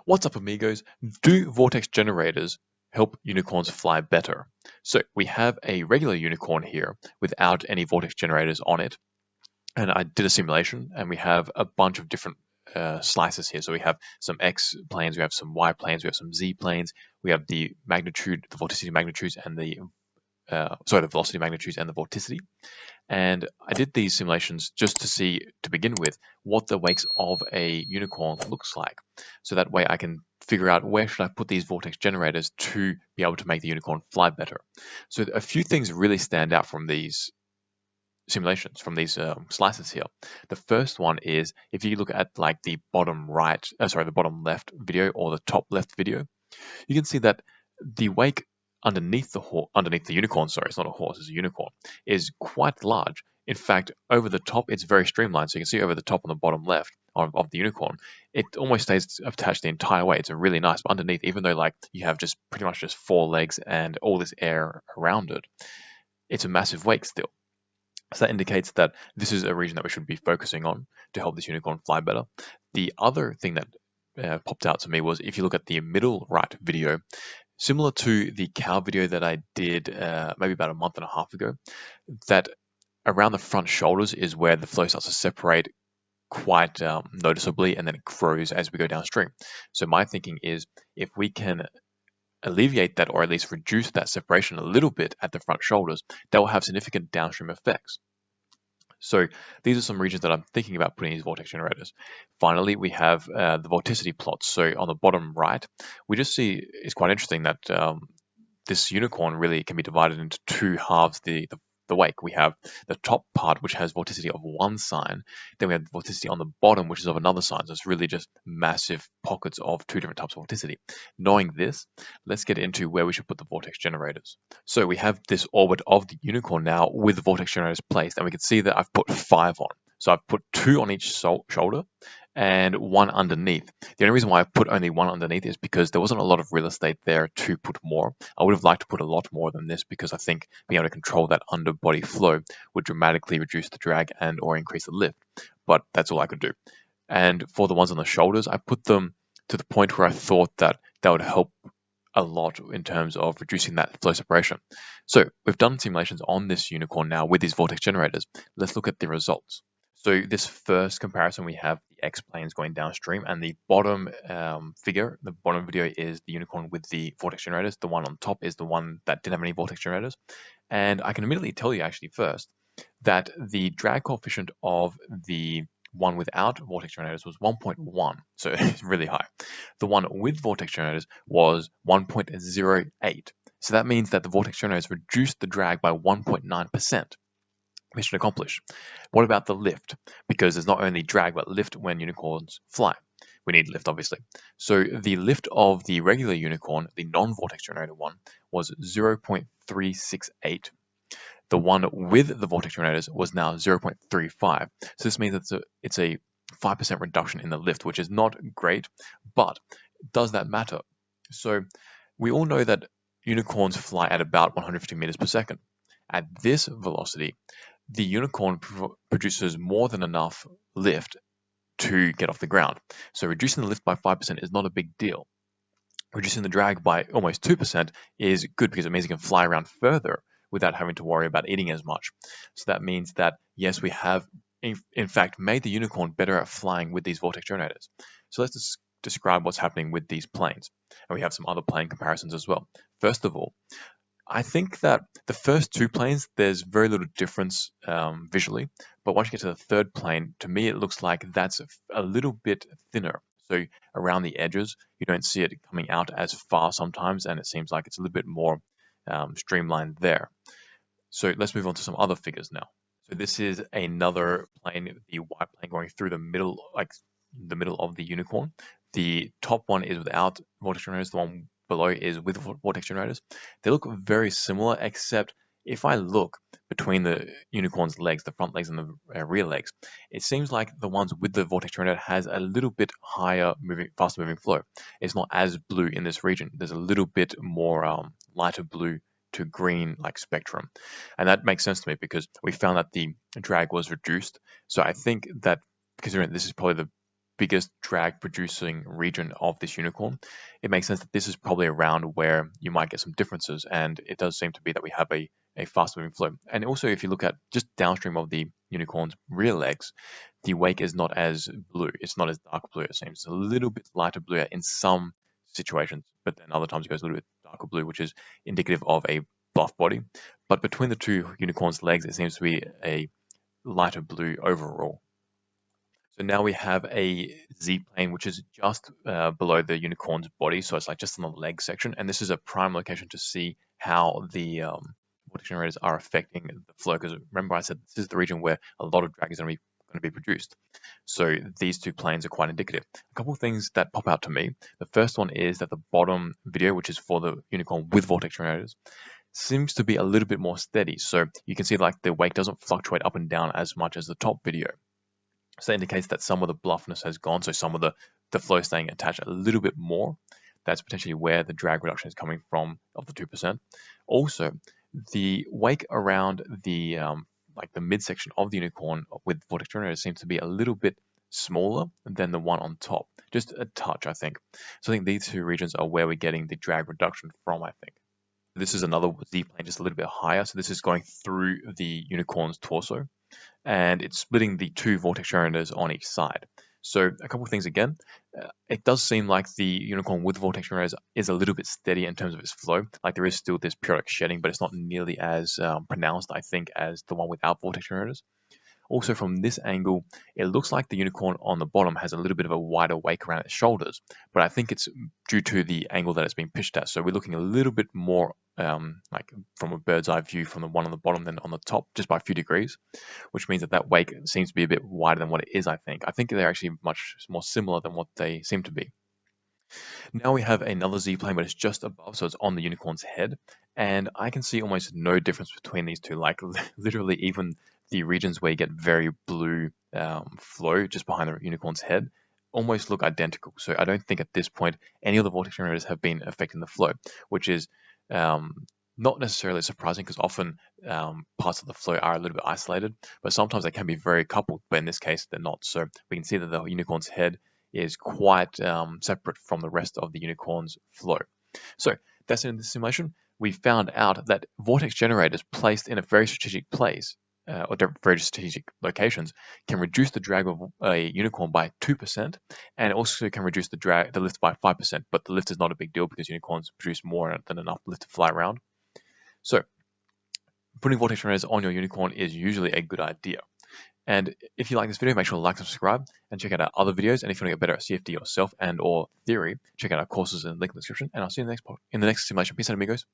What's up, amigos? Do vortex generators help unicorns fly better? So we have a regular unicorn here without any vortex generators on it. And I did a simulation, and we have a bunch of different slices here. So we have some X planes, we have some Y planes, we have some Z planes, we have the magnitude, the vorticity magnitudes, and the velocity magnitudes and the vorticity. And I did these simulations just to see, to begin with, what the wakes of a unicorn looks like. So that way I can figure out where should I put these vortex generators to be able to make the unicorn fly better. So a few things really stand out from these simulations, from these slices here. The first one is if you look at like the bottom the bottom left video or the top left video, you can see that the wake underneath the unicorn, sorry, it's not a horse, it's a unicorn, is quite large. In fact, over the top, it's very streamlined. So you can see over the top on the bottom left of the unicorn, it almost stays attached the entire way. It's a really nice, but underneath, even though like you have just pretty much just four legs and all this air around it, it's a massive wake still. So that indicates that this is a region that we should be focusing on to help this unicorn fly better. The other thing that popped out to me was if you look at the middle right video, similar to the cow video that I did maybe about a month and a half ago, that around the front shoulders is where the flow starts to separate quite noticeably, and then it grows as we go downstream. So my thinking is if we can alleviate that, or at least reduce that separation a little bit at the front shoulders, that will have significant downstream effects. So these are some regions that I'm thinking about putting these vortex generators. Finally, we have the vorticity plots. So on the bottom right, we just see it's quite interesting that this unicorn really can be divided into two halves. The wake, we have the top part which has vorticity of one sign, then we have vorticity on the bottom which is of another sign. So it's really just massive pockets of two different types of vorticity. Knowing this, let's get into where we should put the vortex generators. So we have this orbit of the unicorn now with the vortex generators placed, and we can see that I've put 5 on. So I've put 2 on each shoulder and 1 underneath. The only reason why I put only 1 underneath is because there wasn't a lot of real estate there to put more. I would have liked to put a lot more than this because I think being able to control that underbody flow would dramatically reduce the drag and or increase the lift. But that's all I could do. And for the ones on the shoulders, I put them to the point where I thought that would help a lot in terms of reducing that flow separation. So we've done simulations on this unicorn now with these vortex generators. Let's look at the results. So this first comparison, we have the X planes going downstream, and the bottom the bottom video is the unicorn with the vortex generators. The one on top is the one that didn't have any vortex generators. And I can immediately tell you actually first that the drag coefficient of the one without vortex generators was 1.1, so it's really high. The one with vortex generators was 1.08. So that means that the vortex generators reduced the drag by 1.9%. Mission accomplished. What about the lift? Because there's not only drag but lift when unicorns fly. We need lift, obviously. So the lift of the regular unicorn, the non-vortex generator one, was 0.368. The one with the vortex generators was now 0.35. So this means it's a 5% reduction in the lift, which is not great, but does that matter? So we all know that unicorns fly at about 150 meters per second. At this velocity, the unicorn produces more than enough lift to get off the ground. So reducing the lift by 5% is not a big deal. Reducing the drag by almost 2% is good because it means you can fly around further without having to worry about eating as much. So that means that, yes, we have, in fact, made the unicorn better at flying with these vortex generators. So let's describe what's happening with these planes. And we have some other plane comparisons as well. First of all, I think that the first 2 planes, there's very little difference visually, but once you get to the third plane, to me, it looks like that's a little bit thinner. So around the edges, you don't see it coming out as far sometimes, and it seems like it's a little bit more streamlined there. So let's move on to some other figures now. So this is another plane, the Y plane going through the middle, like the middle of the unicorn. The top one is without vortex generators, the one below is with vortex generators. They look very similar, except if I look between the unicorn's legs, the front legs and the rear legs, it seems like the ones with the vortex generator has a little bit higher faster moving flow. It's not as blue in this region. There's a little bit more lighter blue to green like spectrum. And that makes sense to me because we found that the drag was reduced. So I think that, considering this is probably the biggest drag producing region of this unicorn, it makes sense that this is probably around where you might get some differences, and it does seem to be that we have a fast moving flow. And also, if you look at just downstream of the unicorn's rear legs, the wake is not as blue. It's not as dark blue, it seems. It's a little bit lighter blue in some situations, but then other times it goes a little bit darker blue, which is indicative of a buff body. But between the two unicorns' legs, it seems to be a lighter blue overall. So now we have a Z-plane, which is just below the unicorn's body. So it's like just on the leg section. And this is a prime location to see how the vortex generators are affecting the flow. Because remember I said this is the region where a lot of drag is going to be produced. So these two planes are quite indicative. A couple of things that pop out to me. The first one is that the bottom video, which is for the unicorn with vortex generators, seems to be a little bit more steady. So you can see like the wake doesn't fluctuate up and down as much as the top video. So that indicates that some of the bluffness has gone, so some of the flow staying attached a little bit more. That's potentially where the drag reduction is coming from of the 2%. Also, the wake around the like the midsection of the unicorn with vortex generators seems to be a little bit smaller than the one on top. Just a touch, I think. So I think these two regions are where we're getting the drag reduction from, I think. This is another Z-plane just a little bit higher. So this is going through the unicorn's torso, and it's splitting the two vortex generators on each side. So a couple of things again. It does seem like the unicorn with vortex generators is a little bit steady in terms of its flow. Like there is still this periodic shedding, but it's not nearly as pronounced, I think, as the one without vortex generators. Also from this angle, it looks like the unicorn on the bottom has a little bit of a wider wake around its shoulders, but I think it's due to the angle that it's being pitched at. So we're looking a little bit more like from a bird's eye view from the one on the bottom than on the top, just by a few degrees, which means that that wake seems to be a bit wider than what it is, I think. I think they're actually much more similar than what they seem to be. Now we have another Z-plane, but it's just above, so it's on the unicorn's head. And I can see almost no difference between these two, like literally even the regions where you get very blue flow just behind the unicorn's head almost look identical. So I don't think at this point any of the vortex generators have been affecting the flow, which is not necessarily surprising because often parts of the flow are a little bit isolated, but sometimes they can be very coupled, but in this case they're not. So we can see that the unicorn's head is quite separate from the rest of the unicorn's flow. So that's in the simulation. We found out that vortex generators placed in a very strategic place or very strategic locations can reduce the drag of a unicorn by 2%, and also can reduce the lift by 5%. But the lift is not a big deal because unicorns produce more than enough lift to fly around. So putting vortex generators on your unicorn is usually a good idea. And if you like this video, make sure to like and subscribe and check out our other videos. And if you want to get better at CFD yourself and or theory, check out our courses in the link in the description. And I'll see you in the next simulation. Peace out, amigos.